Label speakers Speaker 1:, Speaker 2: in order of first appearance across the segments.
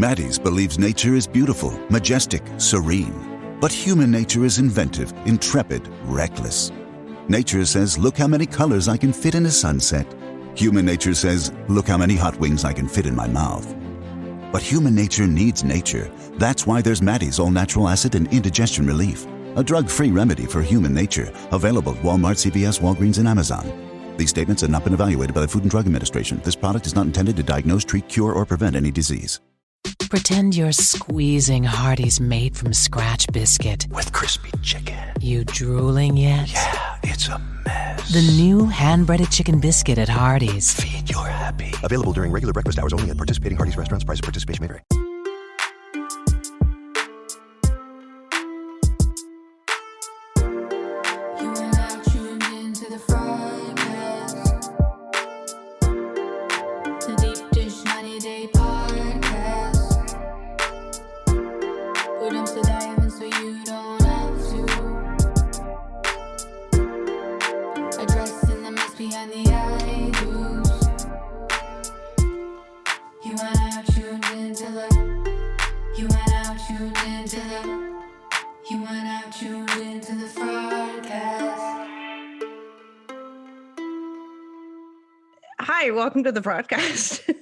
Speaker 1: Maddie's believes nature is beautiful, majestic, serene. But human nature is inventive, intrepid, reckless. Nature says, look how many colors I can fit in a sunset. Human nature says, look how many hot wings I can fit in my mouth. But human nature needs nature. That's why there's Maddie's all-natural acid and indigestion relief. A drug-free remedy for human nature. Available at Walmart, CVS, Walgreens, and Amazon. These statements have not been evaluated by the Food and Drug Administration. This product is not intended to diagnose, treat, cure, or prevent any disease.
Speaker 2: Pretend you're squeezing Hardee's made from scratch biscuit.
Speaker 3: With crispy chicken.
Speaker 2: You drooling yet?
Speaker 3: Yeah, it's a mess.
Speaker 2: The new hand-breaded chicken biscuit at Hardee's.
Speaker 3: Feed your happy.
Speaker 4: Available during regular breakfast hours only at participating Hardee's restaurants. Price of participation may vary.
Speaker 5: Hi, welcome to the Fraudcast.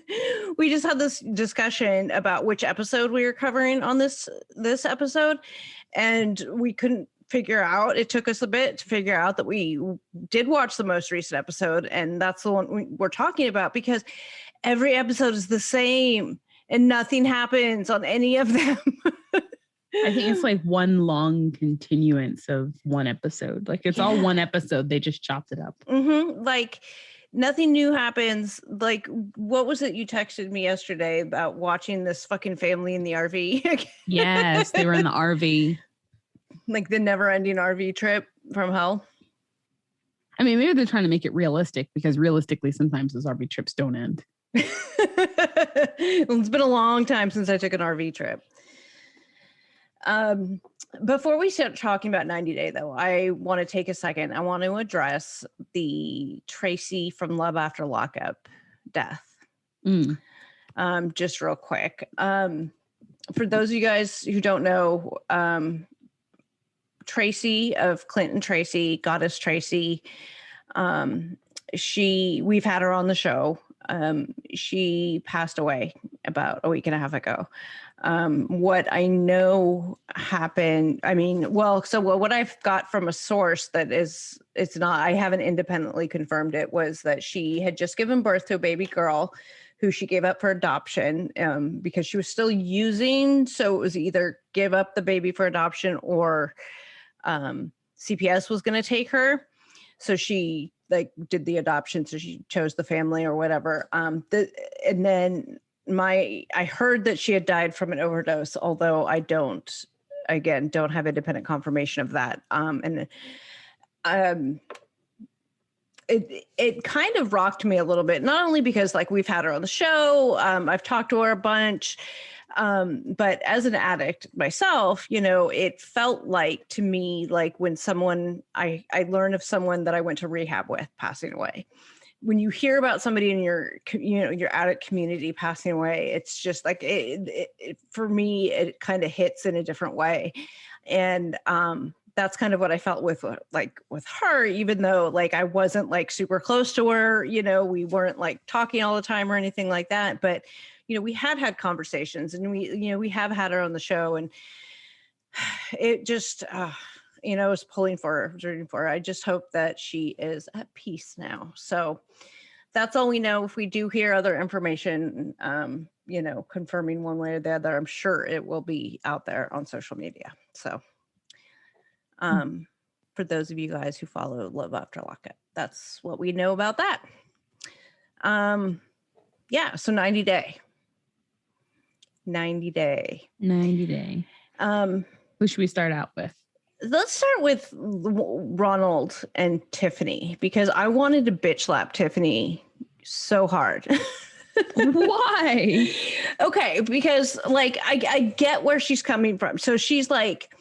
Speaker 5: We just had this discussion about which episode we were covering on this episode, and we couldn't figure out. It took us a bit to figure out that we did watch the most recent episode, and that's the one we're talking about, because every episode is the same and nothing happens on any of them.
Speaker 6: I think it's like one long continuance of one episode. Like it's all one episode. They just chopped it up.
Speaker 5: Mm-hmm. Like nothing new happens. Like, what was it you texted me yesterday about watching this fucking family in the RV?
Speaker 6: Yes, they were in the RV.
Speaker 5: Like the never-ending RV trip from hell.
Speaker 6: I mean, maybe they're trying to make it realistic, because realistically, sometimes those RV trips don't end.
Speaker 5: It's been a long time since I took an RV trip. Before we start talking about 90 Day, though, I want to take a second. I want to address the Tracie from Love After Lockup death. Just real quick. For those of you guys who don't know, Tracie of Clinton Tracie, Goddess Tracie, we've had her on the show. She passed away about a week and a half ago. What I know happened, what I've got from a source that it's not, I haven't independently confirmed it, was that she had just given birth to a baby girl who she gave up for adoption, because she was still using. So it was either give up the baby for adoption or, CPS was going to take her. So she did the adoption. So she chose the family or whatever. And then I heard that she had died from an overdose, although I don't have independent confirmation of that. It kind of rocked me a little bit, not only because we've had her on the show, I've talked to her a bunch, but as an addict myself, it felt like to me, like when I learned of someone that I went to rehab with passing away. When you hear about somebody in your addict community passing away, it's just like it for me, it kind of hits in a different way. And that's kind of what I felt with her, even though I wasn't super close to her, we weren't talking all the time or anything like that. But, we had conversations, and we have had her on the show, and it just, was pulling for her, rooting for her. I just hope that she is at peace now. So that's all we know. If we do hear other information, confirming one way or the other, I'm sure it will be out there on social media. So for those of you guys who follow Love After Lockup, that's what we know about that. So 90 Day.
Speaker 6: Who should we start out with?
Speaker 5: Let's start with Ronald and Tiffany, because I wanted to bitch slap Tiffany so hard.
Speaker 6: Why?
Speaker 5: Okay, because I get where she's coming from. So she's like,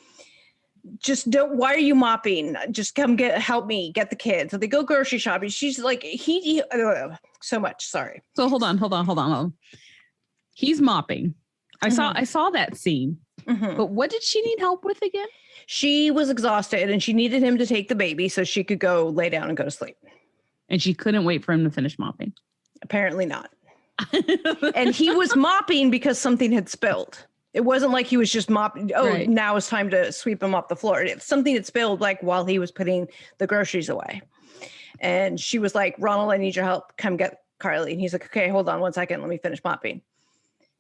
Speaker 5: why are you mopping? Just come help me get the kids. So they go grocery shopping. She's like, so much. Sorry.
Speaker 6: So hold on. He's mopping. I saw that scene.
Speaker 5: Mhm.
Speaker 6: But what did she need help with again?
Speaker 5: She was exhausted and she needed him to take the baby so she could go lay down and go to sleep.
Speaker 6: And she couldn't wait for him to finish mopping.
Speaker 5: Apparently not. And he was mopping because something had spilled. It wasn't like he was just mopping. Oh,
Speaker 6: Right.
Speaker 5: Now it's time to sweep him off the floor. Something had spilled like while he was putting the groceries away. And she was like, Ronald, I need your help. Come get Carly. And he's like, okay, hold on 1 second. Let me finish mopping.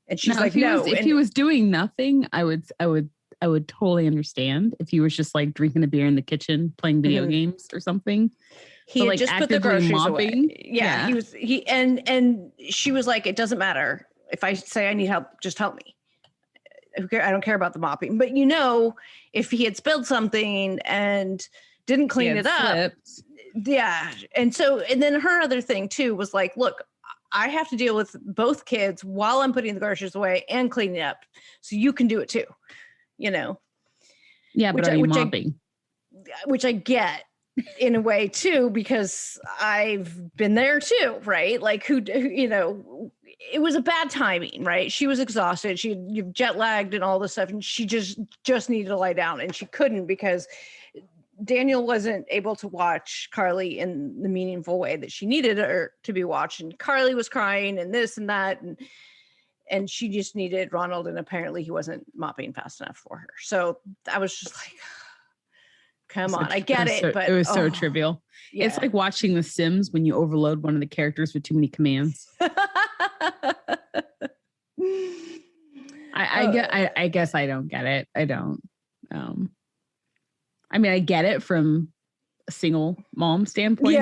Speaker 5: And she's like, no.
Speaker 6: If he was doing nothing, I would totally understand if he was just like drinking a beer in the kitchen, playing video games or something.
Speaker 5: He had just put the groceries away. Yeah, and she was like, it doesn't matter. If I say I need help, just help me. I don't care about the mopping. But if he had spilled something and didn't clean it up. Yeah. And then her other thing too was like, look, I have to deal with both kids while I'm putting the groceries away and cleaning up. So you can do it too,
Speaker 6: Yeah, but are you mopping?
Speaker 5: Which I get in a way too, because I've been there too, right? Like it was a bad timing, right? She was exhausted. She jet lagged and all this stuff. And she just needed to lie down and she couldn't because Daniel wasn't able to watch Carly in the meaningful way that she needed her to be watched. And Carly was crying and this and that. And she just needed Ronald. And apparently he wasn't mopping fast enough for her. So I was just like, come on, I get it. But
Speaker 6: it was so trivial. Yeah. It's like watching The Sims when you overload one of the characters with too many commands. I guess I don't get it. I don't. I mean, I get it from a single mom standpoint.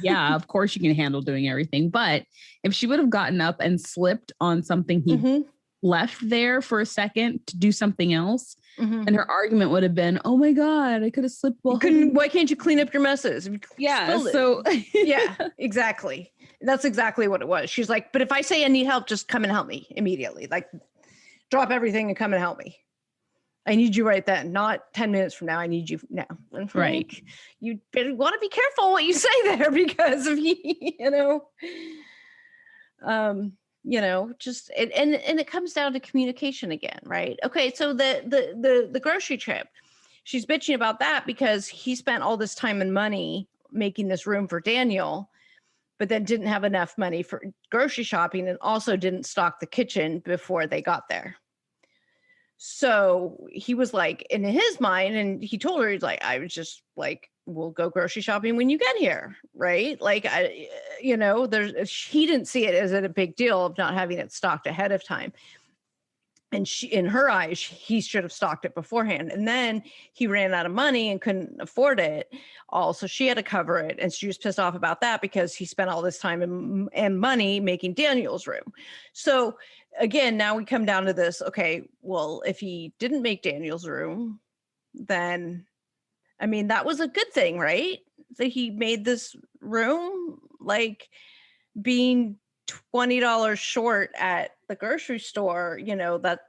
Speaker 6: Of course you can handle doing everything. But if she would have gotten up and slipped on something he left there for a second to do something else, and her argument would have been, oh my God, I could have slipped.
Speaker 5: Why can't you clean up your messes?
Speaker 6: Yeah. So
Speaker 5: yeah, exactly. That's exactly what it was. She's like, but if I say I need help, just come and help me immediately. Like drop everything and come and help me. I need you right then, not 10 minutes from now. I need you now. And
Speaker 6: right.
Speaker 5: Like, you better want to be careful what you say there because of just and it comes down to communication again, right? Okay, so the grocery trip, she's bitching about that because he spent all this time and money making this room for Daniel, but then didn't have enough money for grocery shopping and also didn't stock the kitchen before they got there. So he was like, in his mind, and he told her, he's like, I was just like, we'll go grocery shopping when you get here, right? Like, he didn't see it as a big deal of not having it stocked ahead of time. And in her eyes, he should have stocked it beforehand. And then he ran out of money and couldn't afford it all. So she had to cover it. And she was pissed off about that because he spent all this time and money making Daniel's room. So again, now we come down to this. Okay, well, if he didn't make Daniel's room, then, I mean, that was a good thing, right? That he made this room, like being $20 short at the grocery store, that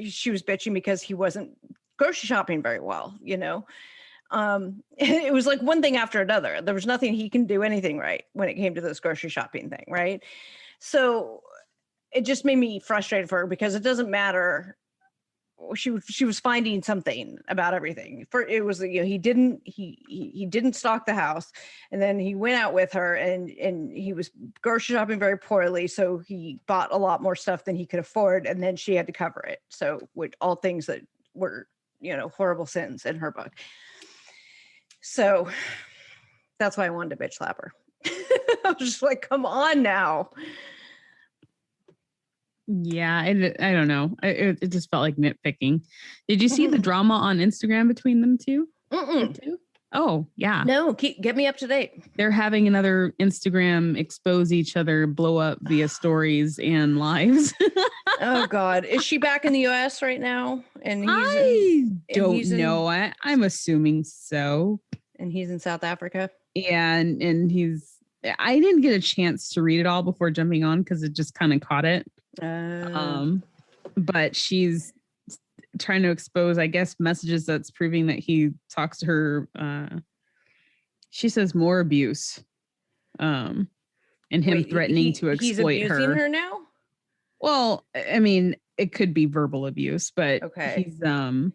Speaker 5: she was bitching because he wasn't grocery shopping very well, it was like one thing after another. There was nothing he can do anything right when it came to this grocery shopping thing, right? So it just made me frustrated for her because it doesn't matter. She was finding something about everything. It was he didn't stock the house, and then he went out with her and he was grocery shopping very poorly, so he bought a lot more stuff than he could afford, and then she had to cover it. So with all things that were horrible sins in her book. So that's why I wanted to bitch slap her. I was just like, come on now.
Speaker 6: Yeah, I don't know. It just felt like nitpicking. Did you see the drama on Instagram between them two? Oh, yeah.
Speaker 5: No, get me up to date.
Speaker 6: They're having another Instagram expose each other, blow up via stories and lives.
Speaker 5: Oh, God. Is she back in the U.S. right now? And
Speaker 6: I don't know. I'm assuming so.
Speaker 5: And he's in South Africa?
Speaker 6: Yeah, and I didn't get a chance to read it all before jumping on because it just kind of caught it. But she's trying to expose, I guess, messages that's proving that he talks to her. She says more abuse, and him threatening to exploit
Speaker 5: he's abusing
Speaker 6: her
Speaker 5: now.
Speaker 6: Well, I mean, it could be verbal abuse, but he's telling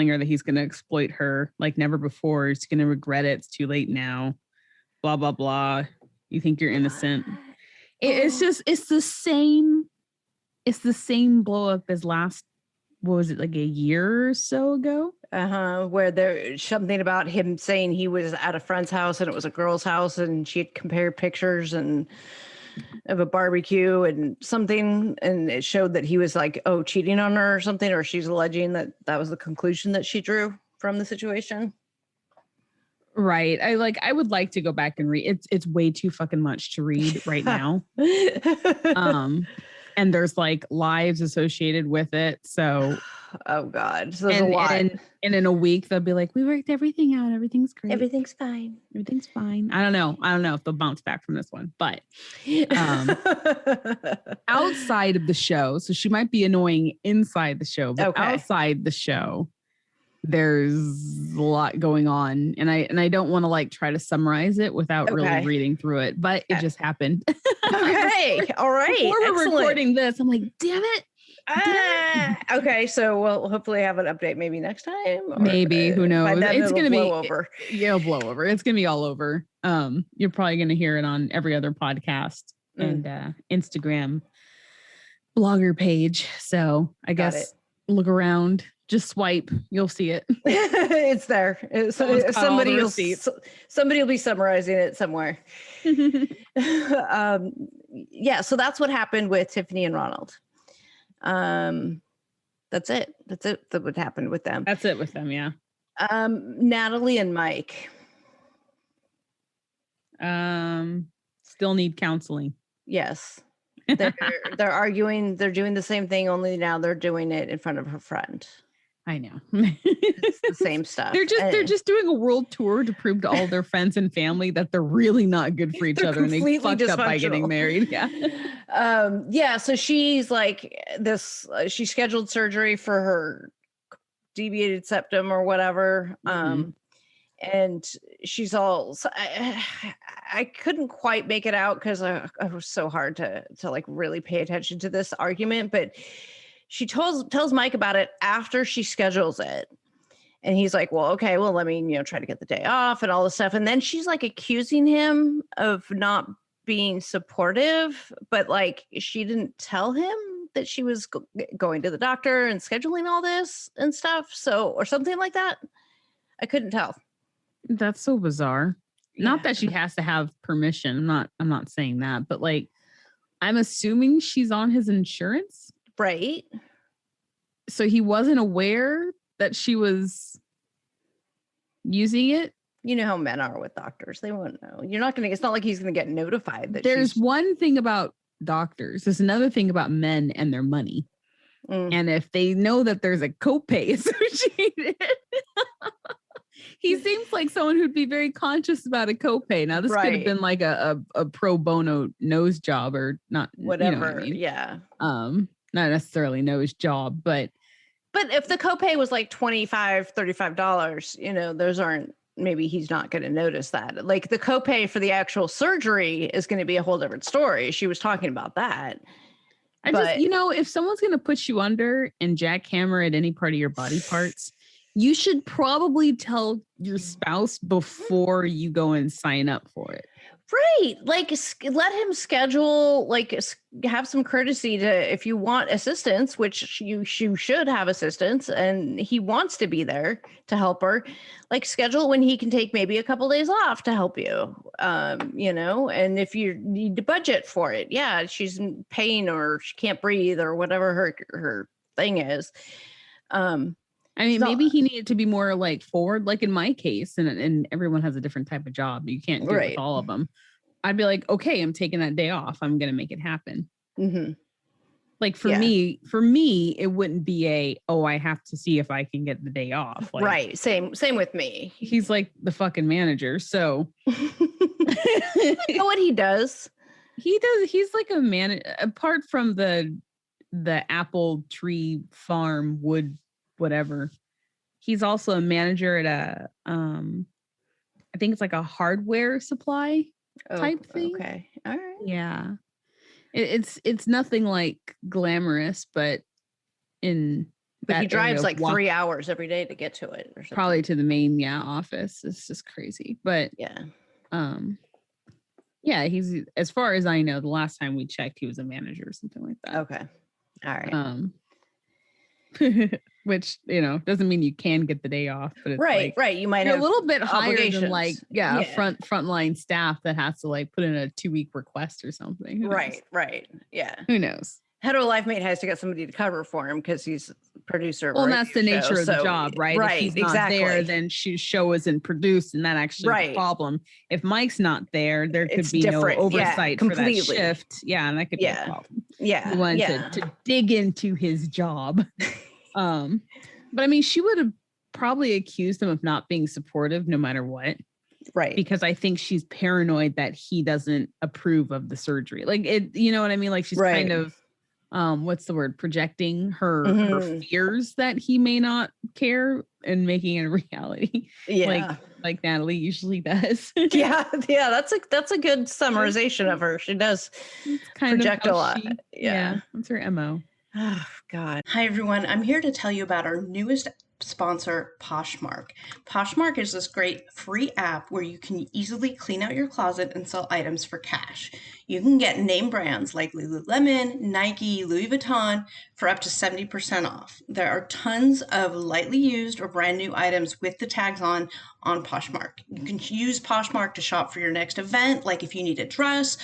Speaker 6: her that he's going to exploit her like never before. He's going to regret it. It's too late now. Blah, blah, blah. You think you're innocent. It's the same blow up as last, what was it, like a year or so ago?
Speaker 5: Where there's something about him saying he was at a friend's house and it was a girl's house and she had compared pictures and of a barbecue and something, and it showed that he was like, cheating on her or something, or she's alleging that was the conclusion that she drew from the situation.
Speaker 6: Right. I would like to go back and read. It's way too fucking much to read right now. And there's like lives associated with it. So
Speaker 5: oh God. So there's a lot.
Speaker 6: And in a week they'll be like, we worked everything out. Everything's great.
Speaker 5: Everything's fine.
Speaker 6: Everything's fine. I don't know if they'll bounce back from this one, but outside of the show, so she might be annoying inside the show, but outside the show, there's a lot going on, and I don't want to like try to summarize it without really reading through it, but it just happened.
Speaker 5: Okay. All right.
Speaker 6: Before we're recording this, I'm like, damn it.
Speaker 5: Okay, so we'll hopefully have an update maybe next time.
Speaker 6: Maybe, who knows? It's gonna be
Speaker 5: blow over.
Speaker 6: It'll blow over. It's gonna be all over. You're probably gonna hear it on every other podcast and Instagram blogger page. So I guess look around. Just swipe, you'll see it.
Speaker 5: It's there. Somebody will be summarizing it somewhere. So that's what happened with Tiffany and Ronald. That's it. That would happen with them.
Speaker 6: That's it with them. Yeah.
Speaker 5: Natalie and Mike.
Speaker 6: Still need counseling.
Speaker 5: Yes. They're arguing. They're doing the same thing, only now they're doing it in front of her friend.
Speaker 6: I know.
Speaker 5: It's the same stuff.
Speaker 6: They're just doing a world tour to prove to all their friends and family that they're really not good for each other, and they fucked up by getting married. Yeah.
Speaker 5: So she's like this. She scheduled surgery for her deviated septum or whatever. And she's all. I couldn't quite make it out because I was so hard to like really pay attention to this argument, but. She tells Mike about it after she schedules it. And he's like, well, okay, well, let me, try to get the day off and all this stuff. And then she's like accusing him of not being supportive, but like she didn't tell him that she was going to the doctor and scheduling all this and stuff. So, or something like that. I couldn't tell.
Speaker 6: That's so bizarre. Yeah. Not that she has to have permission. I'm not saying that, but like, I'm assuming she's on his insurance.
Speaker 5: Right.
Speaker 6: So he wasn't aware that she was using it.
Speaker 5: You know how men are with doctors. They won't know. It's not like he's going to get notified that
Speaker 6: there's one thing about doctors. There's another thing about men and their money. And if they know that there's a copay associated, he seems like someone who'd be very conscious about a copay. Now, this could have been like a pro bono nose job or not.
Speaker 5: Whatever.
Speaker 6: You know what I mean?
Speaker 5: Yeah.
Speaker 6: Not necessarily nose job, but
Speaker 5: if the copay was like $25, $35, those aren't, maybe he's not going to notice that. Like the copay for the actual surgery is going to be a whole different story. She was talking about that.
Speaker 6: If someone's going to put you under and jackhammer at any part of your body parts, you should probably tell your spouse before you go and sign up for it.
Speaker 5: Right. Like let him schedule, like have some courtesy to, if you want assistance, which you should have assistance and he wants to be there to help her, like schedule when he can take maybe a couple days off to help you, and if you need to budget for it. Yeah. She's in pain or she can't breathe or whatever her thing is.
Speaker 6: Maybe he needed to be more like forward, like in my case, and everyone has a different type of job. You can't do it with all of them. I'd be like, okay, I'm taking that day off. I'm going to make it happen. Mm-hmm. Like for me, it wouldn't be I have to see if I can get the day off. Like,
Speaker 5: right. Same with me.
Speaker 6: He's like the fucking manager. So
Speaker 5: you know what he does?
Speaker 6: He's like a man, apart from the apple tree farm wood, whatever. He's also a manager at I think it's like a hardware supply type thing.
Speaker 5: Okay. All right.
Speaker 6: Yeah. It's nothing like glamorous, but
Speaker 5: he drives like 3 hours every day to get to it or something.
Speaker 6: Probably to the main office. It's just crazy. But he's, as far as I know, the last time we checked, he was a manager or something like that.
Speaker 5: Okay. All right.
Speaker 6: Which, doesn't mean you can get the day off, but it's
Speaker 5: right. You might have
Speaker 6: a little bit higher than frontline staff that has to like put in a 2-week request or something.
Speaker 5: Right. Yeah.
Speaker 6: Who knows?
Speaker 5: Hetero Life Mate has to get somebody to cover for him because he's a producer.
Speaker 6: Well, and that's the nature of the job, right?
Speaker 5: Right.
Speaker 6: If he's not there, then show isn't produced, and that actually is a problem. If Mike's not there, there could be no oversight for that shift. Yeah, and that could be a problem.
Speaker 5: Yeah.
Speaker 6: He wanted to dig into his job. But I mean, she would have probably accused him of not being supportive no matter what.
Speaker 5: Right.
Speaker 6: Because I think she's paranoid that he doesn't approve of the surgery. Like it, you know what I mean? Like she's kind of, what's the word? Projecting her fears that he may not care and making it a reality.
Speaker 5: Yeah.
Speaker 6: Like Natalie usually does.
Speaker 5: Yeah. That's a good summarization of her. She does project a lot.
Speaker 6: Yeah. That's her MO.
Speaker 5: Oh, God.
Speaker 7: Hi, everyone. I'm here to tell you about our newest sponsor, Poshmark. Poshmark is this great free app where you can easily clean out your closet and sell items for cash. You can get name brands like Lululemon, Nike, Louis Vuitton for up to 70% off. There are tons of lightly used or brand new items with the tags on Poshmark. You can use Poshmark to shop for your next event, like if you need a dress,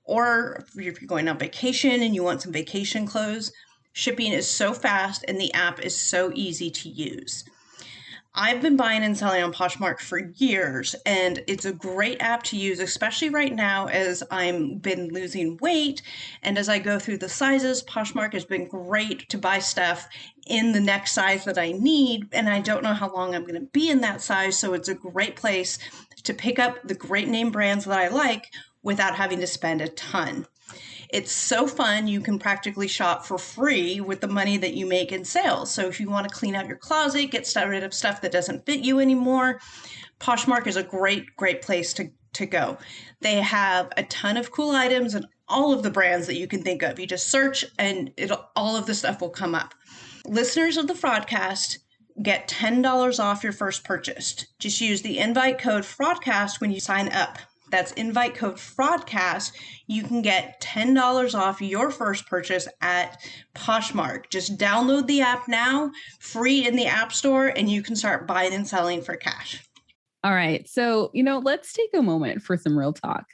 Speaker 7: or if you're going on vacation and you want some vacation clothes. Shipping is so fast and the app is so easy to use. I've been buying and selling on Poshmark for years, and it's a great app to use, especially right now as I've been losing weight. And as I go through the sizes, Poshmark has been great to buy stuff in the next size that I need. And I don't know how long I'm going to be in that size. So it's a great place to pick up the great name brands that I like without having to spend a ton. It's so fun. You can practically shop for free with the money that you make in sales. So if you want to clean out your closet, get rid of stuff that doesn't fit you anymore, Poshmark is a great place to go. They have a ton of cool items and all of the brands that you can think of. You just search and all of the stuff will come up. Listeners of the Fraudcast get $10 off your first purchase. Just use the invite code Fraudcast when you sign up. That's invite code Fraudcast. You can get $10 off your first purchase at Poshmark. Just download the app now, free in the App Store, and you can start buying and selling for cash.
Speaker 6: All right. So, let's take a moment for some real talk.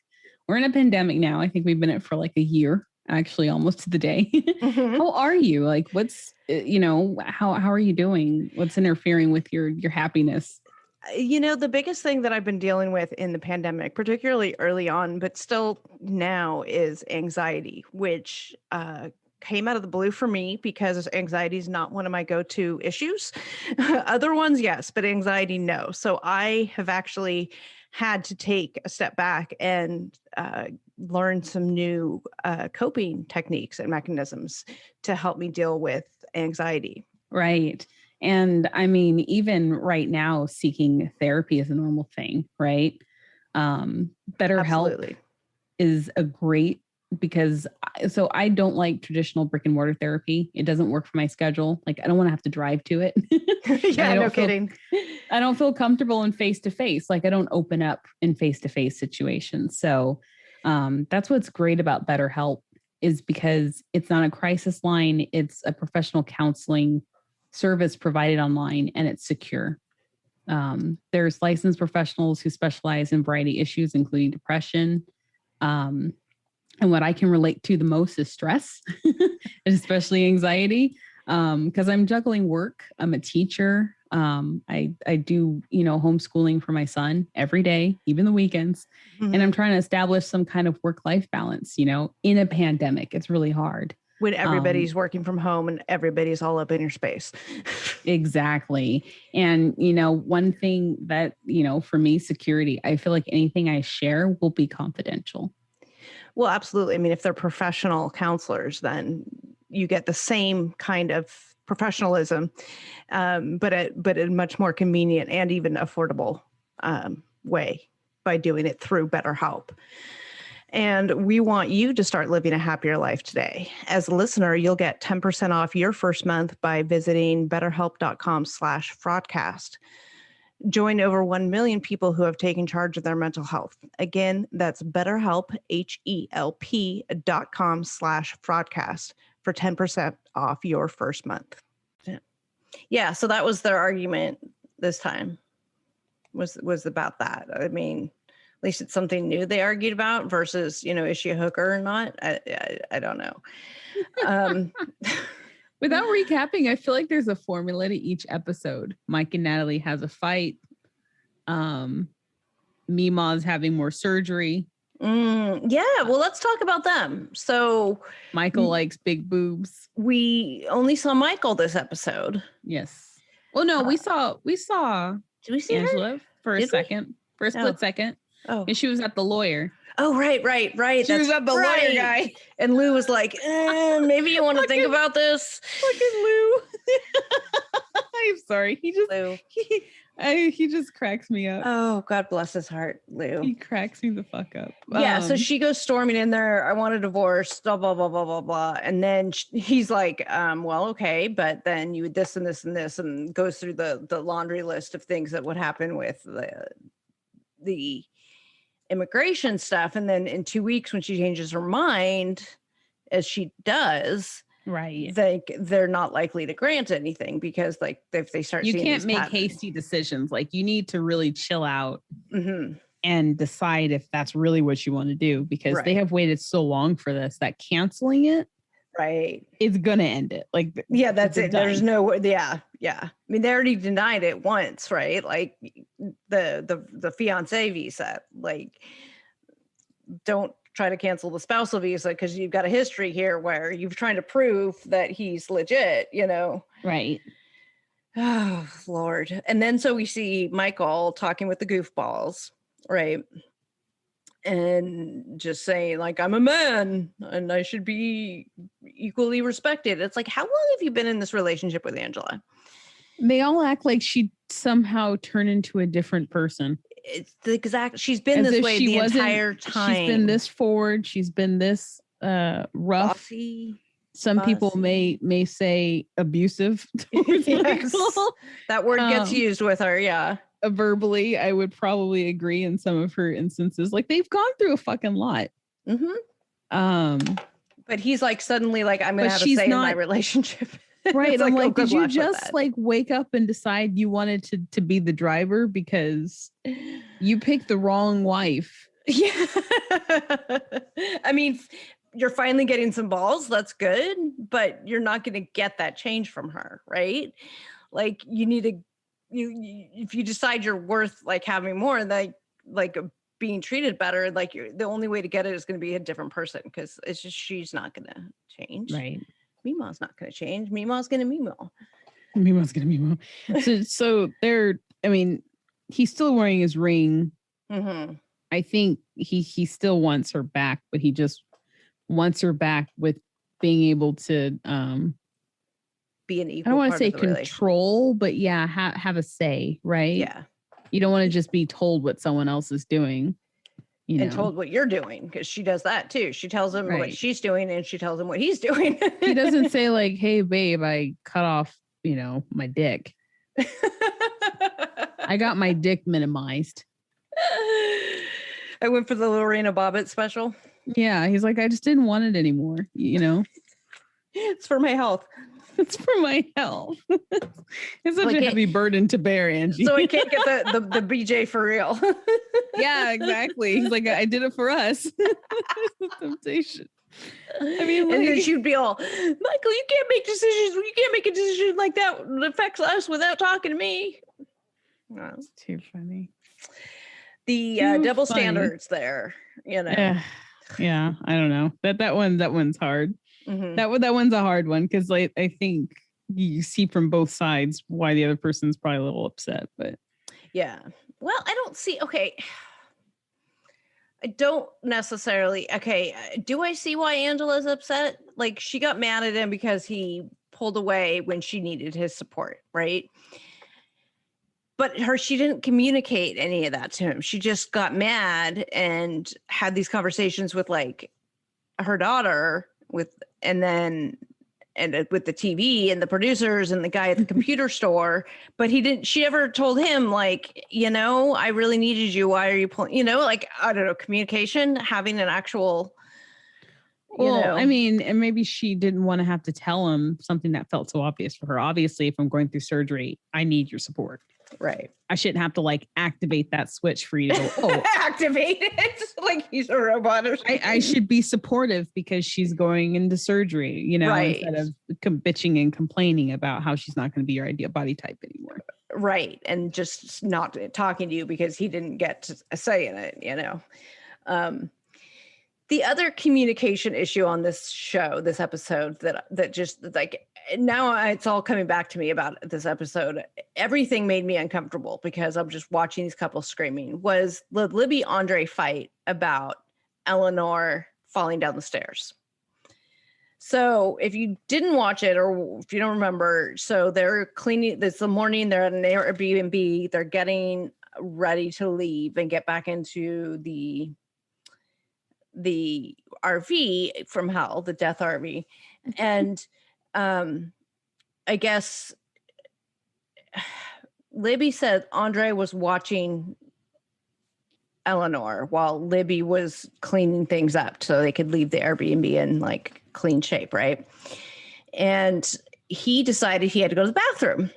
Speaker 6: We're in a pandemic now. I think we've been in it for like a year, actually almost to the day. Mm-hmm. How are you? Like, what's, how are you doing? What's interfering with your happiness?
Speaker 5: The biggest thing that I've been dealing with in the pandemic, particularly early on, but still now, is anxiety, which came out of the blue for me because anxiety is not one of my go-to issues. Other ones, yes, but anxiety, no. So I have actually had to take a step back and learn some new coping techniques and mechanisms to help me deal with anxiety.
Speaker 6: Right. And I mean, even right now, seeking therapy is a normal thing, right? BetterHelp is a great, because I don't like traditional brick and mortar therapy. It doesn't work for my schedule. Like, I don't want to have to drive to it.
Speaker 5: Yeah, no kidding.
Speaker 6: I don't feel comfortable in face-to-face. Like, I don't open up in face-to-face situations. So that's what's great about BetterHelp, is because it's not a crisis line. It's a professional counseling service provided online, and it's secure. There's licensed professionals who specialize in a variety of issues, including depression. And what I can relate to the most is stress, especially anxiety, because I'm juggling work. I'm a teacher. I do, homeschooling for my son every day, even the weekends. Mm-hmm. And I'm trying to establish some kind of work-life balance, in a pandemic. It's really hard.
Speaker 5: When everybody's working from home and everybody's all up in your space.
Speaker 6: Exactly. And, one thing that, for me, security, I feel like anything I share will be confidential.
Speaker 5: Well, absolutely. I mean, if they're professional counselors, then you get the same kind of professionalism, but a much more convenient and even affordable way by doing it through BetterHelp. And we want you to start living a happier life today. As a listener, you'll get 10% off your first month by visiting betterhelp.com/fraudcast. Join over 1 million people who have taken charge of their mental health. Again, that's BetterHelp, HELP.com/fraudcast for 10% off your first month. Yeah, so that was their argument this time, was about that. I mean, at least it's something new they argued about versus, is she a hooker or not? I don't know.
Speaker 6: Without recapping, I feel like there's a formula to each episode. Mike and Natalie has a fight. Mima's having more surgery.
Speaker 5: Yeah, well, let's talk about them. So
Speaker 6: Michael likes big boobs.
Speaker 5: We only saw Michael this episode.
Speaker 6: Yes. Well, no, we saw
Speaker 5: Did we see
Speaker 6: Angela
Speaker 5: her?
Speaker 6: for a second, for a split second.
Speaker 5: Oh,
Speaker 6: And she was at the lawyer.
Speaker 5: Oh, right.
Speaker 6: She was at the lawyer guy.
Speaker 5: And Lou was like, maybe you want to think about this.
Speaker 6: Fucking Lou. I'm sorry.
Speaker 5: Lou.
Speaker 6: He just cracks me up.
Speaker 5: Oh, God bless his heart, Lou.
Speaker 6: He cracks me the fuck up.
Speaker 5: Yeah, so she goes storming in there. I want a divorce, blah, blah, blah, blah, blah, blah. And then he's like, well, okay, but then you would this and this and this, and goes through the laundry list of things that would happen with the immigration stuff. And then in 2 weeks, when she changes her mind, as she does,
Speaker 6: right,
Speaker 5: they're not likely to grant anything, because like if they start,
Speaker 6: you
Speaker 5: seeing
Speaker 6: can't
Speaker 5: these
Speaker 6: make
Speaker 5: patterns.
Speaker 6: hasty decisions. Like, you need to really chill out
Speaker 5: Mm-hmm.
Speaker 6: and decide if that's really what you want to do, because they have waited so long for this that canceling it is gonna end it. Like,
Speaker 5: yeah, that's it.
Speaker 6: done.
Speaker 5: There's no, yeah. I mean, they already denied it once, right? Like the fiance visa. Like, don't try to cancel the spousal visa because you've got a history here where you've trying to prove that he's legit.
Speaker 6: Right.
Speaker 5: Oh, Lord. And then so we see Michael talking with the goofballs, right? And just saying, like, I'm a man and I should be equally respected. It's like, how long have you been in this relationship with Angela?
Speaker 6: They all act like she somehow turned into a different person.
Speaker 5: It's the exact, she's been
Speaker 6: As
Speaker 5: this
Speaker 6: if
Speaker 5: way
Speaker 6: she
Speaker 5: the
Speaker 6: wasn't-
Speaker 5: entire time.
Speaker 6: She's been this forward. She's been this rough.
Speaker 5: Bossy.
Speaker 6: Some people may say abusive towards
Speaker 5: Yes.
Speaker 6: Michael.
Speaker 5: That word gets used with her. Yeah.
Speaker 6: Verbally, I would probably agree in some of her instances. Like, they've gone through a fucking lot.
Speaker 5: Mm-hmm. But he's like, suddenly, like, I'm going to have a say in my relationship.
Speaker 6: Right. I'm like, did you
Speaker 5: good luck with
Speaker 6: just
Speaker 5: that.
Speaker 6: like wake up and decide you wanted to be the driver because you picked the wrong wife?
Speaker 5: Yeah. I mean, you're finally getting some balls. That's good. But you're not going to get that change from her. Right. Like, you need to, if you decide you're worth like having more, like being treated better, like the only way to get it is going to be a different person, because it's just, she's not going to change.
Speaker 6: Right.
Speaker 5: Mima's not going to change. Mima's going to Mimo.
Speaker 6: Mima's gonna Mimo. So they're, I mean, he's still wearing his ring.
Speaker 5: Mm-hmm.
Speaker 6: I think he still wants her back, but he just wants her back with being able to
Speaker 5: Be an equal.
Speaker 6: I don't want to
Speaker 5: part
Speaker 6: say
Speaker 5: of the relationship.
Speaker 6: control, but yeah, have a say, right?
Speaker 5: Yeah.
Speaker 6: You don't want to just be told what someone else is doing.
Speaker 5: And told what you're doing, because she does that too. She tells him what
Speaker 6: Right.
Speaker 5: she's doing, and she tells him what he's doing.
Speaker 6: He doesn't say like, "Hey, babe, I cut off, my dick. I got my dick minimized."
Speaker 5: I went for the Lorena Bobbitt special.
Speaker 6: Yeah, he's like, I just didn't want it anymore.
Speaker 5: It's for my health.
Speaker 6: It's for my health. It's such
Speaker 5: Like
Speaker 6: a
Speaker 5: it-
Speaker 6: heavy burden to bear, Angie.
Speaker 5: So I can't get the BJ for real.
Speaker 6: Yeah, exactly. He's like, I did it for us. It's the temptation. I mean,
Speaker 5: And then
Speaker 6: like,
Speaker 5: she'd be all, Michael, you can't make decisions. You can't make a decision like that that affects us without talking to me. Well,
Speaker 6: it's too funny.
Speaker 5: the
Speaker 6: Too
Speaker 5: double
Speaker 6: funny.
Speaker 5: standards there,
Speaker 6: Yeah, I don't know. That one's hard.
Speaker 5: Mhm.
Speaker 6: That one's a hard one, because like I think you see from both sides why the other person's probably a little upset, but
Speaker 5: Yeah. Well, I don't see. Okay. I don't necessarily. Okay. Do I see why Angela's upset? Like, she got mad at him because he pulled away when she needed his support, right? but she didn't communicate any of that to him. She just got mad and had these conversations with like her daughter with the TV and the producers and the guy at the computer store, but she ever told him like, I really needed you. Why are you pulling, like, I don't know, communication, having an actual,
Speaker 6: I mean, and maybe she didn't want to have to tell him something that felt so obvious for her. Obviously, if I'm going through surgery, I need your support.
Speaker 5: Right.
Speaker 6: I shouldn't have to like activate that switch for you to go, oh,
Speaker 5: activate it like he's a robot or something.
Speaker 6: I should be supportive because she's going into surgery,
Speaker 5: right.
Speaker 6: Instead of bitching and complaining about how she's not going to be your ideal body type anymore.
Speaker 5: Right. And just not talking to you because he didn't get a say in it, The other communication issue on this episode that just like, now it's all coming back to me about this episode. Everything made me uncomfortable because I'm just watching these couples screaming, was the Libby Andre fight about Eleanor falling down the stairs. So if you didn't watch it or if you don't remember, so they're cleaning, it's the morning, they're at an Airbnb, they're getting ready to leave and get back into the RV from hell, the death RV. And I guess Libby said Andre was watching Eleanor while Libby was cleaning things up so they could leave the Airbnb in like clean shape, right? And he decided he had to go to the bathroom.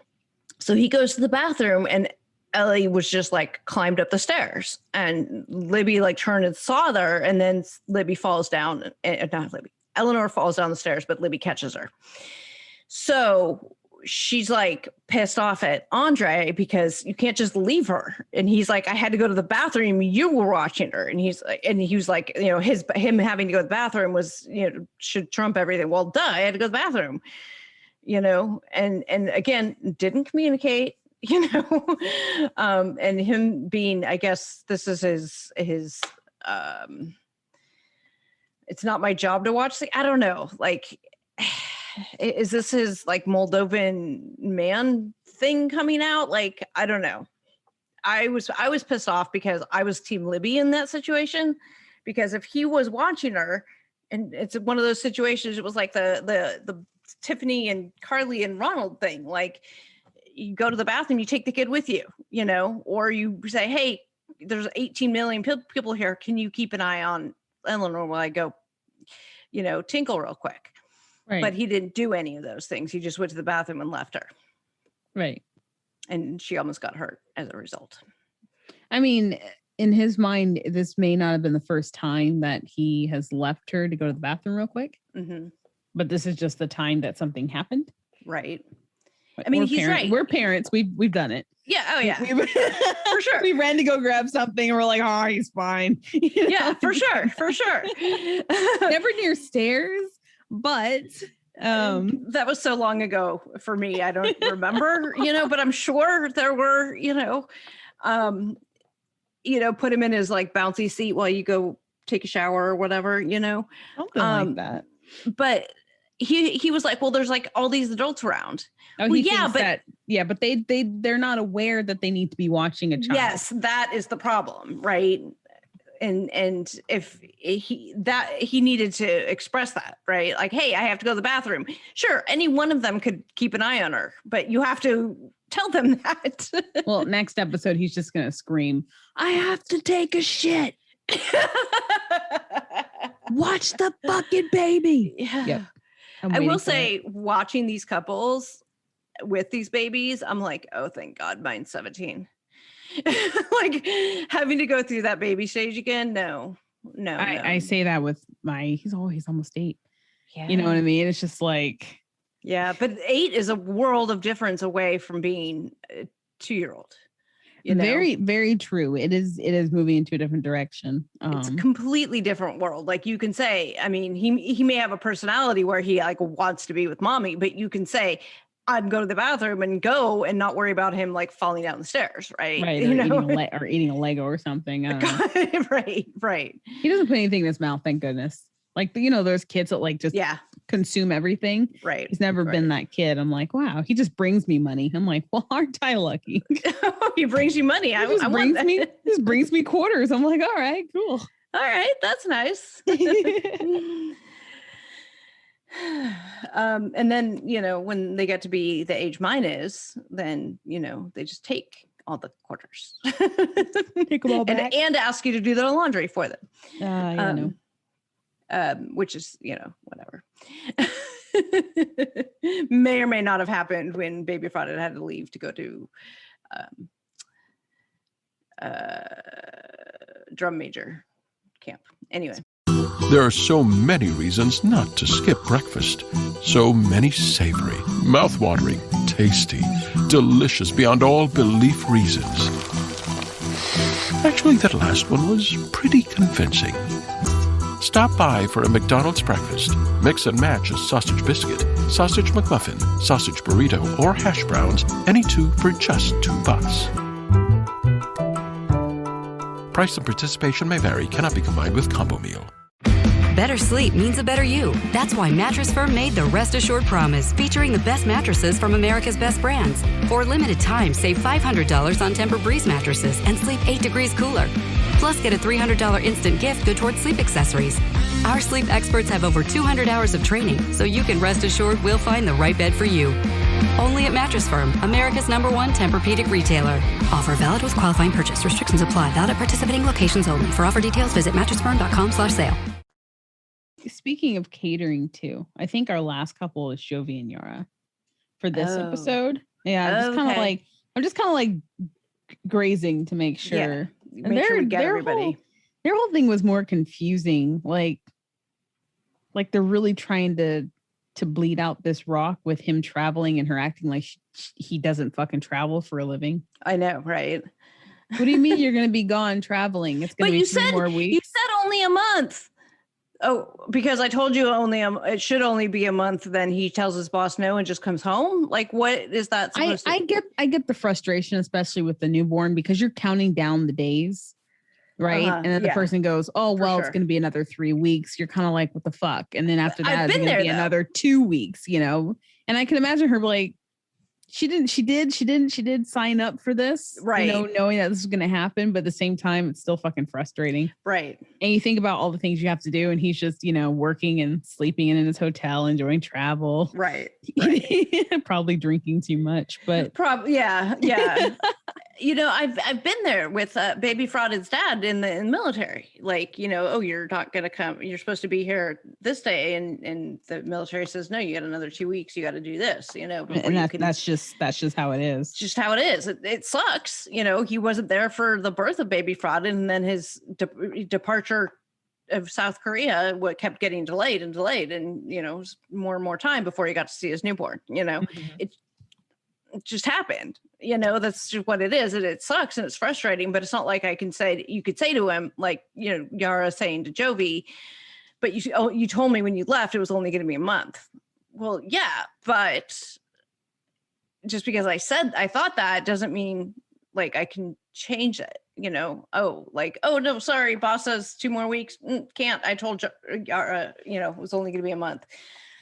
Speaker 5: So he goes to the bathroom and Ellie was just like climbed up the stairs and Libby like turned and saw her, and then Libby falls down, not Libby, Eleanor falls down the stairs, but Libby catches her. So she's like pissed off at Andre because you can't just leave her. And he's like, I had to go to the bathroom. You were watching her. And he was like, him having to go to the bathroom was, should trump everything. Well, duh, I had to go to the bathroom, and again, didn't communicate, and him being, I guess this is his, it's not my job to watch. I don't know. Like, is this his like Moldovan man thing coming out? Like, I don't know. I was pissed off because I was Team Libby in that situation, because if he was watching her, and it's one of those situations, it was like the Tiffany and Carly and Ronald thing. Like, you go to the bathroom, you take the kid with you, or you say, hey, there's 18 million people here. Can you keep an eye on Eleanor while I go, tinkle real quick? Right. But he didn't do any of those things. He just went to the bathroom and left her.
Speaker 6: Right.
Speaker 5: And she almost got hurt as a result.
Speaker 6: I mean, in his mind, this may not have been the first time that he has left her to go to the bathroom real quick. Mm-hmm. But this is just the time that something happened.
Speaker 5: Right.
Speaker 6: I mean, he's right. We're parents. We've done it.
Speaker 5: Yeah. Oh, yeah. For sure.
Speaker 6: We ran to go grab something and we're like, oh, he's fine.
Speaker 5: Yeah, for sure. For sure.
Speaker 6: Never near stairs, but
Speaker 5: that was so long ago for me. I don't remember, but I'm sure there were, put him in his like bouncy seat while you go take a shower or whatever,
Speaker 6: Something like that.
Speaker 5: But he was like, well, there's like all these adults around.
Speaker 6: Oh, but they're not aware that they need to be watching a child.
Speaker 5: Yes, that is the problem, right? And if he needed to express that, right? Like, hey, I have to go to the bathroom. Sure, any one of them could keep an eye on her, but you have to tell them that.
Speaker 6: Well, next episode, he's just gonna scream, I have to take a shit. Watch the fucking baby.
Speaker 5: Yeah. Yep. I will say, watching these couples with these babies, I'm like, oh, thank God, mine's 17. Like, having to go through that baby stage again. No.
Speaker 6: I say that with he's almost 8.
Speaker 5: Yeah.
Speaker 6: You know what I mean? It's just like,
Speaker 5: yeah, but 8 is a world of difference away from being a 2-year-old.
Speaker 6: Very, very true. It is moving into a different direction.
Speaker 5: It's a completely different world. Like, you can say, I mean, he may have a personality where he like wants to be with mommy, but you can say, I'd go to the bathroom and go and not worry about him like falling down the stairs, right?
Speaker 6: Right, or eating a Lego or something.
Speaker 5: Right.
Speaker 6: He doesn't put anything in his mouth, thank goodness. Like, there's kids that like just consume everything.
Speaker 5: Right.
Speaker 6: He's never been that kid. I'm like, wow, he just brings me money. I'm like, well, aren't I lucky?
Speaker 5: He brings you money.
Speaker 6: He just brings me quarters. I'm like, all right, cool.
Speaker 5: All right, that's nice. And then, when they get to be the age mine is, then, they just take all the quarters.
Speaker 6: Take them all back.
Speaker 5: And ask you to do their laundry for them. Which is, whatever. May or may not have happened when Baby Fraud had to leave to go to drum major camp. Anyway.
Speaker 8: There are so many reasons not to skip breakfast. So many savory, mouth-watering, tasty, delicious beyond all belief reasons. Actually, that last one was pretty convincing. Stop by for a McDonald's breakfast. Mix and match a sausage biscuit, sausage McMuffin, sausage burrito, or hash browns, any two for just $2. Price and participation may vary, cannot be combined with combo meal.
Speaker 9: Better sleep means a better you. That's why Mattress Firm made the Rest Assured Promise, featuring the best mattresses from America's best brands. For a limited time, save $500 on Tempur-Breeze mattresses and sleep 8 degrees cooler. Plus, get a $300 instant gift good towards sleep accessories. Our sleep experts have over 200 hours of training, so you can rest assured we'll find the right bed for you. Only at Mattress Firm, America's #1 Tempur-Pedic retailer. Offer valid with qualifying purchase. Restrictions apply. Valid at participating locations only. For offer details, visit mattressfirm.com/sale.
Speaker 6: Speaking of catering too, I think our last couple is Jovi and Yara for this episode. Yeah, I'm just kind of like grazing to make sure.
Speaker 5: Yeah, make sure we get everybody.
Speaker 6: Their whole thing was more confusing. Like they're really trying to bleed out this rock with him traveling and her acting like he doesn't fucking travel for a living.
Speaker 5: I know, right?
Speaker 6: What do you mean you're going to be gone traveling? It's going to be 3 more weeks.
Speaker 5: You said only a month. Oh, because I told you it should only be a month. Then he tells his boss no and just comes home. Like, what is that supposed to?
Speaker 6: I get the frustration, especially with the newborn, because you're counting down the days, right? And then the person goes, "Oh, well, it's going to be another 3 weeks." You're kind of like, "What the fuck?" And then after that, it's going to be another 2 weeks, And I can imagine her like, she did sign up for this,
Speaker 5: right?
Speaker 6: Knowing that this is going to happen, but at the same time, it's still fucking frustrating,
Speaker 5: right?
Speaker 6: And you think about all the things you have to do, and he's just, working and sleeping in his hotel, enjoying travel,
Speaker 5: right?
Speaker 6: Probably drinking too much, but
Speaker 5: yeah. I've been there with Baby Fraud's dad in the military. Like, oh, you're not gonna come. You're supposed to be here this day, and the military says no. You got another 2 weeks. You got to do this.
Speaker 6: And that's just how it is.
Speaker 5: It's just how it is. It sucks. He wasn't there for the birth of Baby Fraud, and then his departure of South Korea kept getting delayed, and it was more and more time before he got to see his newborn. It just happened. That's just what it is, and it sucks and it's frustrating, but it's not like you could say to him, like, Yara saying to Jovi, but you told me when you left it was only going to be a month. Well, yeah, but just because I thought that doesn't mean like I can change it. Oh, no, sorry, boss says 2 more weeks. Can't. I told Yara, it was only going to be a month.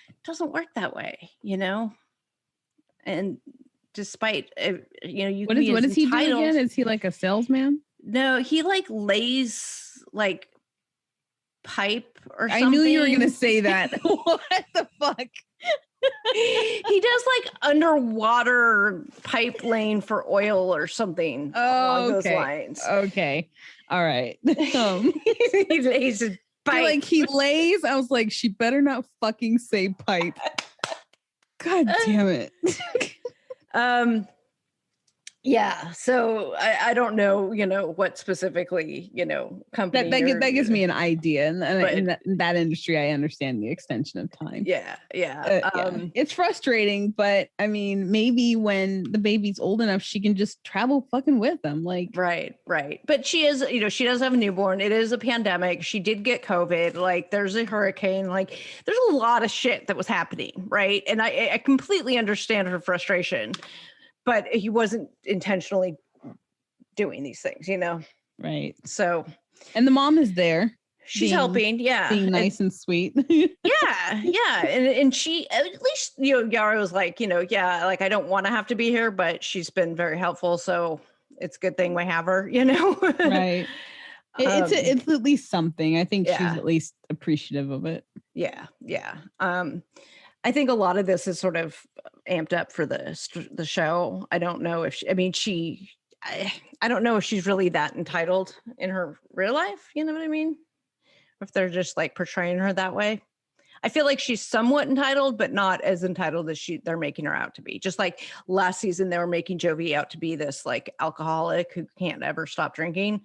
Speaker 5: It doesn't work that way, and despite what is he doing again? Is he like a salesman? No, he like lays like pipe or something.
Speaker 6: I knew you were gonna say that. What the fuck?
Speaker 5: He does like underwater pipe laying for oil or something along those lines.
Speaker 6: Okay, all right.
Speaker 5: He lays his pipe.
Speaker 6: Like he lays. I was like, she better not fucking say pipe. God damn it.
Speaker 5: Yeah, so I don't know, what specifically, company.
Speaker 6: That gives me an idea, and in that industry, I understand the extension of time.
Speaker 5: Yeah.
Speaker 6: It's frustrating, but I mean, maybe when the baby's old enough, she can just travel fucking with them. Like,
Speaker 5: right. But she is, she does have a newborn. It is a pandemic. She did get COVID. Like, there's a hurricane. Like, there's a lot of shit that was happening, right? And I completely understand her frustration. But he wasn't intentionally doing these things,
Speaker 6: Right.
Speaker 5: So.
Speaker 6: And the mom is there.
Speaker 5: She's helping,
Speaker 6: being nice and sweet.
Speaker 5: yeah, and she, at least, Yara was like, like, I don't want to have to be here, but she's been very helpful, so it's a good thing we have her,
Speaker 6: Right. It's at least something. I think she's at least appreciative of it.
Speaker 5: Yeah. I think a lot of this is sort of amped up for the show. I don't know if I don't know if she's really that entitled in her real life. You know what I mean? If they're just like portraying her that way. I feel like she's somewhat entitled, but not as entitled as they're making her out to be. Just like last season, they were making Jovi out to be this like alcoholic who can't ever stop drinking,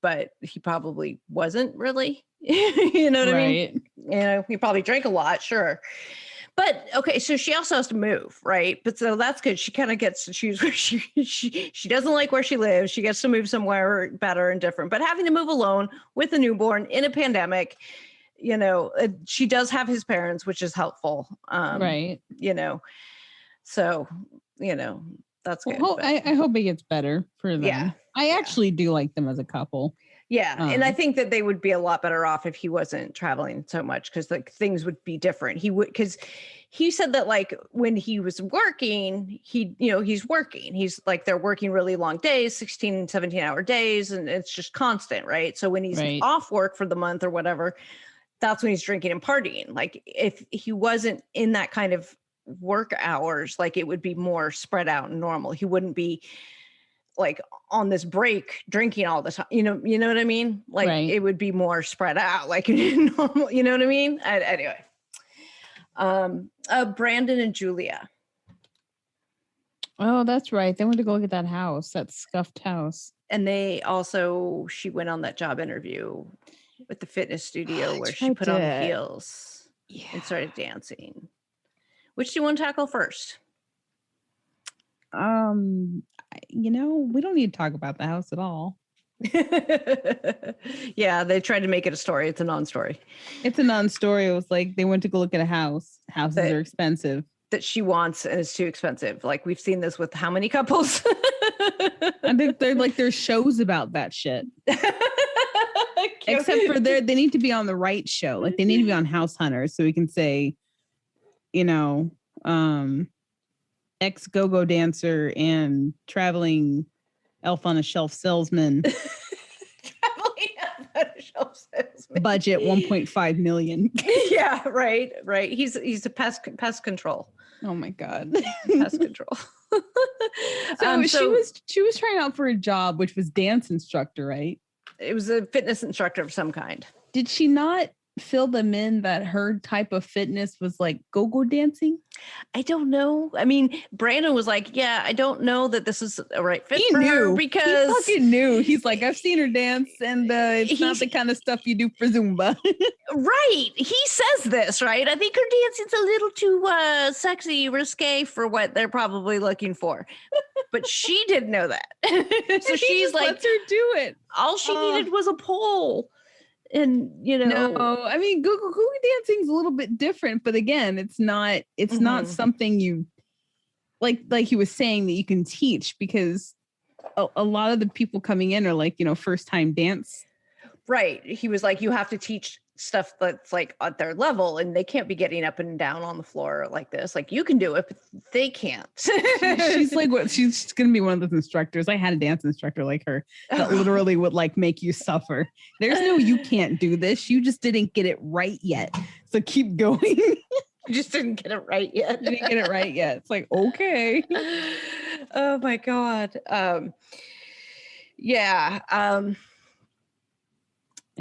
Speaker 5: but he probably wasn't really. You know what I mean? He probably drank a lot, sure. But okay, so she also has to move, right? But so that's good. She kind of gets to choose where she doesn't like where she lives. She gets to move somewhere better and different. But having to move alone with a newborn in a pandemic, she does have his parents, which is helpful.
Speaker 6: Right.
Speaker 5: So, that's good.
Speaker 6: Well, I hope it gets better for them.
Speaker 5: Yeah.
Speaker 6: I actually do like them as a couple.
Speaker 5: Yeah. And I think that they would be a lot better off if he wasn't traveling so much, because like things would be different. Because he said that like when he was working, he's working. He's like, they're working really long days, 16, 17-hour days. And it's just constant. Right. So when he's off work for the month or whatever, that's when he's drinking and partying. Like if he wasn't in that kind of work hours, like it would be more spread out and normal. He wouldn't be like on this break drinking all the time. You know what I mean? Like it would be more spread out, like normal. You know what I mean? Anyway, Brandon and Julia.
Speaker 6: Oh, that's right. They went to go look at that house, that scuffed house.
Speaker 5: And she went on that job interview with the fitness studio where she put on the heels and started dancing. Which do you want to tackle first?
Speaker 6: We don't need to talk about the house at all.
Speaker 5: Yeah, they tried to make it a story. It's a non-story.
Speaker 6: It's a non-story. It was like they went to go look at a house. Houses are expensive.
Speaker 5: That she wants and it's too expensive. Like we've seen this with how many couples?
Speaker 6: I think there's shows about that shit. Except for they need to be on the right show. Like they need to be on House Hunters so we can say, ex go-go dancer and traveling elf on a shelf salesman.
Speaker 5: Traveling elf on a shelf salesman.
Speaker 6: Budget $1.5 million.
Speaker 5: Yeah, right. He's a pest control.
Speaker 6: Oh my God.
Speaker 5: Pest control.
Speaker 6: She was trying out for a job, which was dance instructor, right?
Speaker 5: It was a fitness instructor of some kind.
Speaker 6: Did she not fill them in that her type of fitness was like go-go dancing?
Speaker 5: I don't know. I mean, Brandon was like, yeah, I don't know that this is a right fit for her because
Speaker 6: he fucking knew. He's like, I've seen her dance and it's not the kind of stuff you do for Zumba.
Speaker 5: Right. He says this, right? I think her dancing's a little too sexy, risque for what they're probably looking for. But she didn't know that. So she's like,
Speaker 6: lets her do it.
Speaker 5: All she needed was a pole. And
Speaker 6: no, I mean, Google dancing is a little bit different, but again, it's not something you like he was saying that you can teach, because a lot of the people coming in are like, first time dance.
Speaker 5: Right. He was like, you have to teach stuff that's like at their level and they can't be getting up and down on the floor like this. Like you can do it, but they can't.
Speaker 6: She's like, what? She's going to be one of those instructors. I had a dance instructor like her that literally would like make you suffer. There's no, you can't do this. You just didn't get it right yet. So keep going.
Speaker 5: You just didn't get it right yet.
Speaker 6: You didn't get it right yet. It's like, okay.
Speaker 5: Oh my God. Yeah.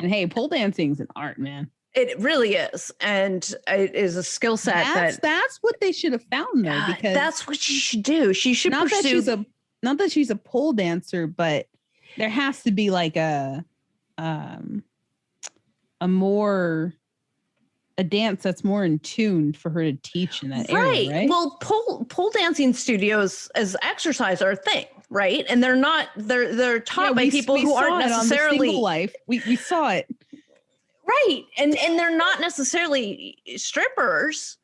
Speaker 6: And hey, pole dancing is an art, man.
Speaker 5: It really is. And it is a skill set
Speaker 6: that's what they should have found though, because
Speaker 5: that's what she should do. She should pursue.
Speaker 6: Not that she's a pole dancer, but there has to be like a dance that's more in tune for her to teach in that area, right?
Speaker 5: Well, pole dancing studios as exercise are a thing, right? And they're taught by people who aren't necessarily
Speaker 6: life. We saw it.
Speaker 5: Right. And they're not necessarily strippers.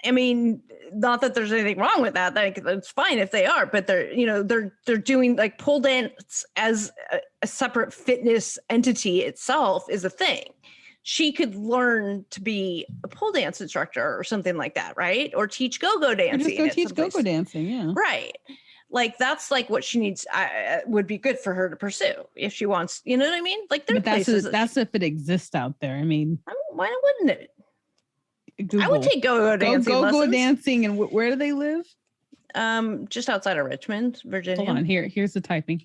Speaker 5: I mean, not that there's anything wrong with that. Like, it's fine if they are, but they're doing like pole dance as a separate fitness entity itself is a thing. She could learn to be a pole dance instructor or something like that, right? Or teach go-go dancing.
Speaker 6: Or just go teach go-go dancing, yeah.
Speaker 5: Right. Like that's like what she needs, would be good for her to pursue if she wants, you know what I mean? Like there are places.
Speaker 6: That's if it exists out there. I mean,
Speaker 5: why wouldn't it?
Speaker 6: Google.
Speaker 5: I would take go-go dancing
Speaker 6: Go-go
Speaker 5: lessons.
Speaker 6: dancing, and where do they live?
Speaker 5: Just outside of Richmond, Virginia.
Speaker 6: Hold on, here's the typing.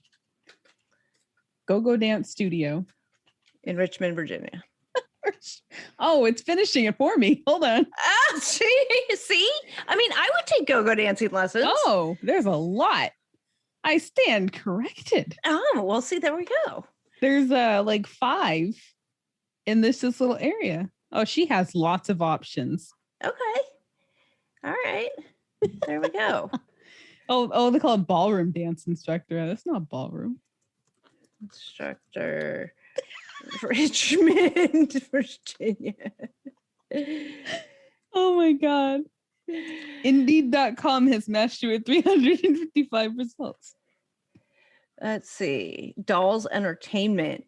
Speaker 6: Go-go dance studio
Speaker 5: in Richmond, Virginia.
Speaker 6: Oh, it's finishing it for me. Hold on.
Speaker 5: See? I mean, I would take go-go dancing lessons.
Speaker 6: Oh, there's a lot. I stand corrected.
Speaker 5: Oh, well, see, there we go.
Speaker 6: There's like 5 in this little area. Oh, she has lots of options.
Speaker 5: Okay. All right. There we go.
Speaker 6: Oh, they call it ballroom dance instructor. That's not ballroom.
Speaker 5: Instructor. Richmond, Virginia.
Speaker 6: Oh my God. Indeed.com has matched you with 355 results.
Speaker 5: Let's see. Dolls Entertainment,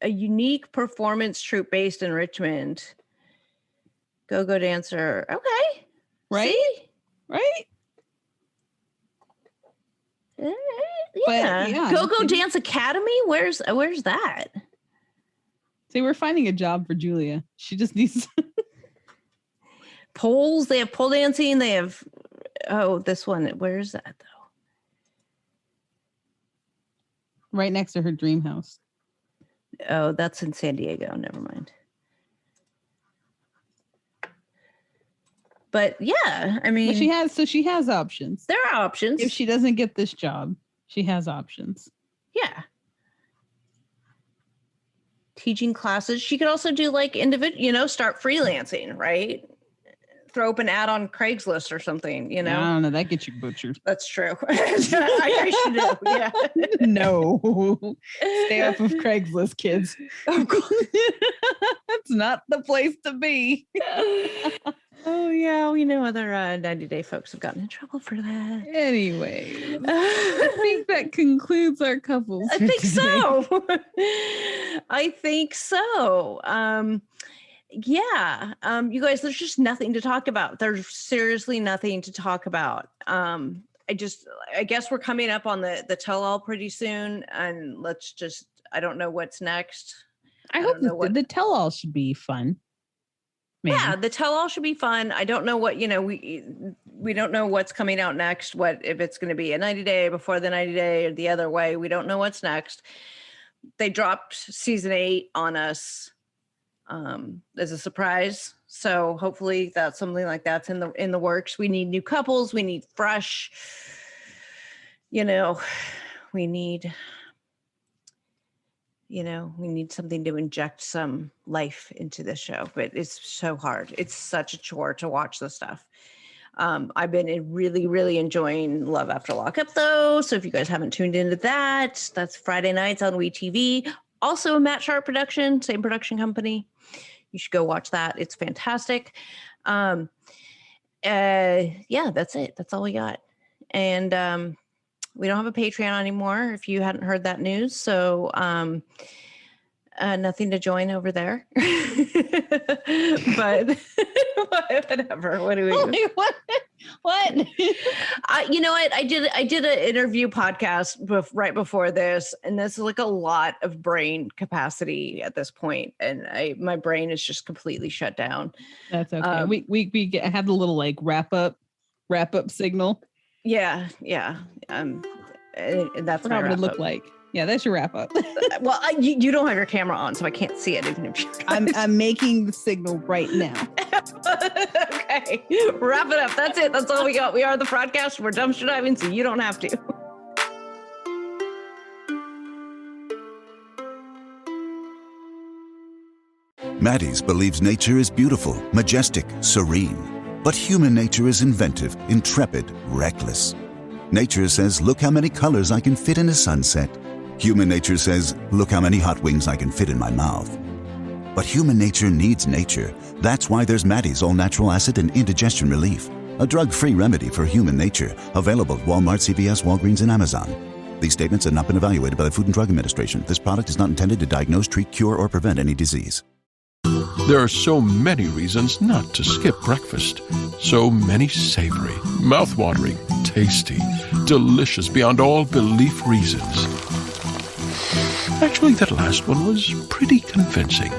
Speaker 5: a unique performance troupe based in Richmond. Go-go dancer. Okay.
Speaker 6: Right?
Speaker 5: See?
Speaker 6: Right?
Speaker 5: Yeah. Go-go Dance Academy? Where's that?
Speaker 6: See, we're finding a job for Julia. She just needs
Speaker 5: poles. They have pole dancing. They have this one. Where is that though?
Speaker 6: Right next to her dream house.
Speaker 5: Oh, that's in San Diego. Never mind. But yeah, I mean,
Speaker 6: she has options.
Speaker 5: There are options.
Speaker 6: If she doesn't get this job, she has options.
Speaker 5: Yeah. Teaching classes. She could also do like individual, start freelancing, right? Throw up an ad on Craigslist or something,
Speaker 6: I don't know. That gets you butchered.
Speaker 5: That's true. I should know. Yeah.
Speaker 6: No. Stay off of Craigslist, kids. That's not the place to be.
Speaker 5: Oh, yeah. We know other 90-day folks have gotten in trouble for that.
Speaker 6: Anyway, I think that concludes our couples.
Speaker 5: I think so. I think so. Yeah. You guys, there's just nothing to talk about. There's seriously nothing to talk about. I guess we're coming up on the tell-all pretty soon, and I don't know what's next.
Speaker 6: I hope the tell-all should be fun. Maybe.
Speaker 5: Yeah, the tell-all should be fun. I don't know what, we don't know what's coming out next, if it's going to be a 90-day, before the 90-day, or the other way. We don't know what's next. They dropped season 8 on us as a surprise. So hopefully that's something like that's in the works. We need new couples. We need fresh, we need something to inject some life into this show, but it's so hard. It's such a chore to watch this stuff. I've been really, really enjoying Love After Lockup though. So if you guys haven't tuned into that, that's Friday nights on WeTV. Also a Matt Sharp production, same production company. You should go watch that. It's fantastic. Yeah, that's it. That's all we got. And, we don't have a Patreon anymore, if you hadn't heard that news. So nothing to join over there. But whatever. What do we do?
Speaker 6: What?
Speaker 5: You know what? I did an interview podcast right before this, and this is like a lot of brain capacity at this point, and my brain is just completely shut down.
Speaker 6: That's okay. We have the little like wrap up signal.
Speaker 5: Yeah. And that's
Speaker 6: what it would look like. Yeah, that's your wrap up.
Speaker 5: Well, you don't have your camera on, so I can't see it. Even if
Speaker 6: I'm making the signal right now.
Speaker 5: Okay, wrap it up. That's it. That's all we got. We are the Fraudcast. We're dumpster diving, so you don't have to.
Speaker 1: Maddie's believes nature is beautiful, majestic, serene. But human nature is inventive, intrepid, reckless. Nature says, look how many colors I can fit in a sunset. Human nature says, look how many hot wings I can fit in my mouth. But human nature needs nature. That's why there's Maddie's all-natural acid and indigestion relief, a drug-free remedy for human nature, available at Walmart, CVS, Walgreens, and Amazon. These statements have not been evaluated by the Food and Drug Administration. This product is not intended to diagnose, treat, cure, or prevent any disease.
Speaker 8: There are so many reasons not to skip breakfast. So many savory, mouth-watering, tasty, delicious beyond all belief reasons. Actually, that last one was pretty convincing.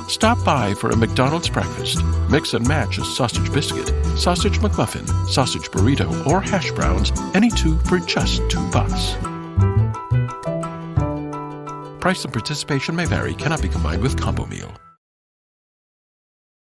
Speaker 8: Stop by for a McDonald's breakfast. Mix and match a sausage biscuit, sausage McMuffin, sausage burrito, or hash browns, any two for just $2. Price and participation may vary, cannot be combined with combo meal.